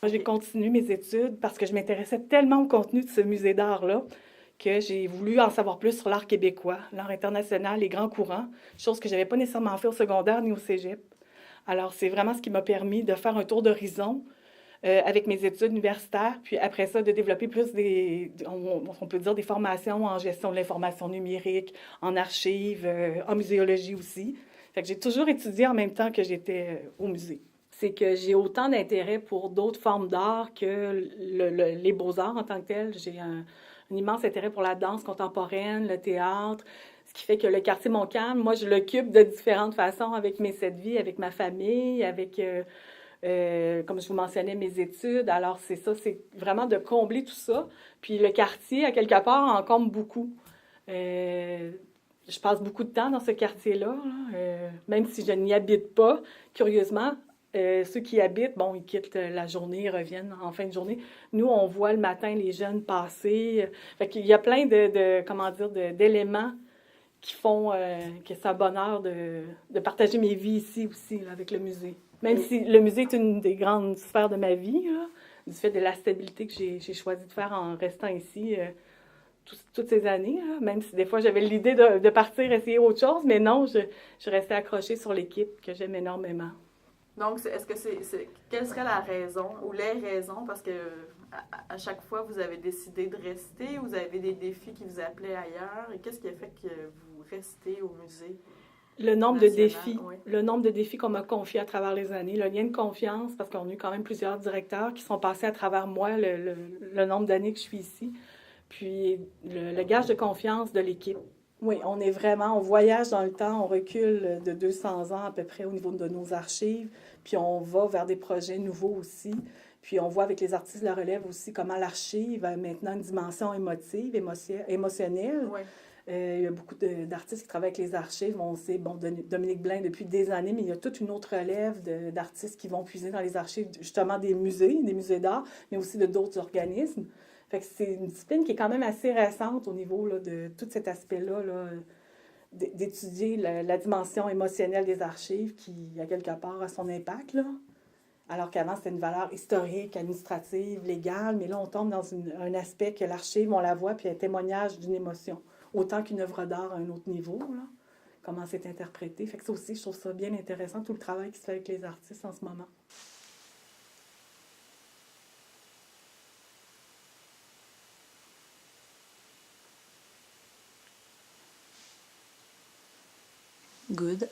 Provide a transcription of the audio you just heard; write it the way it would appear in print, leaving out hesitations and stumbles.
Moi, j'ai continué mes études parce que je m'intéressais tellement au contenu de ce musée d'art-là que j'ai voulu en savoir plus sur l'art québécois, l'art international, les grands courants, chose que j'avais pas nécessairement fait au secondaire ni au cégep. Alors, c'est vraiment ce qui m'a permis de faire un tour d'horizon avec mes études universitaires, puis après ça, de développer plus on peut dire des formations en gestion de l'information numérique, en archives, en muséologie aussi. Fait que j'ai toujours étudié en même temps que j'étais au musée. C'est que j'ai autant d'intérêt pour d'autres formes d'art que les beaux-arts en tant que tel. J'ai un immense intérêt pour la danse contemporaine, le théâtre, ce qui fait que le quartier Montcalm, moi, je l'occupe de différentes façons avec mes 7 vies, avec ma famille, avec comme je vous mentionnais, mes études. Alors, c'est ça, c'est vraiment de combler tout ça. Puis le quartier, à quelque part, en comble beaucoup. Euh, je passe beaucoup de temps dans ce quartier-là, là, même si je n'y habite pas. Curieusement, ceux qui y habitent, bon, ils quittent la journée, ils reviennent en fin de journée. Nous, on voit le matin les jeunes passer. Fait qu'il y a plein comment dire, d'éléments qui font que c'est un bonheur de partager mes vies ici aussi, là, avec le musée. Même si le musée est une des grandes sphères de ma vie, là, du fait de la stabilité que j'ai choisi de faire en restant ici toutes ces années, là, même si des fois j'avais l'idée de partir essayer autre chose, mais non, je restais accrochée sur l'équipe que j'aime énormément. Donc, est-ce que quelle serait la raison ou les raisons? Parce que à chaque fois, vous avez décidé de rester, vous avez des défis qui vous appelaient ailleurs. Et qu'est-ce qui a fait que vous restez au musée Le nombre de national? défis, Oui. le nombre de défis qu'on m'a confiés à travers les années, le lien de confiance, parce qu'on a eu quand même plusieurs directeurs qui sont passés à travers moi le nombre d'années que je suis ici, puis le gage de confiance de l'équipe. Oui, on voyage dans le temps, on recule de 200 ans à peu près au niveau de nos archives, puis on va vers des projets nouveaux aussi. Puis on voit avec les artistes de la relève aussi comment l'archive a maintenant une dimension émotive, émotionnelle. Oui. Il y a beaucoup d'artistes qui travaillent avec les archives. On sait, bon, Dominique Blain depuis des années, mais il y a toute une autre relève d'artistes qui vont puiser dans les archives, justement des musées d'art, mais aussi de d'autres organismes. Fait que c'est une discipline qui est quand même assez récente au niveau là, de tout cet aspect-là, là, d'étudier la dimension émotionnelle des archives qui, à quelque part, a son impact, là. Alors qu'avant, c'était une valeur historique, administrative, légale, mais là, on tombe dans un aspect que l'archive, on la voit, puis un témoignage d'une émotion, autant qu'une œuvre d'art à un autre niveau, là, comment c'est interprété. Fait que ça aussi, je trouve ça bien intéressant, tout le travail qui se fait avec les artistes en ce moment. Good.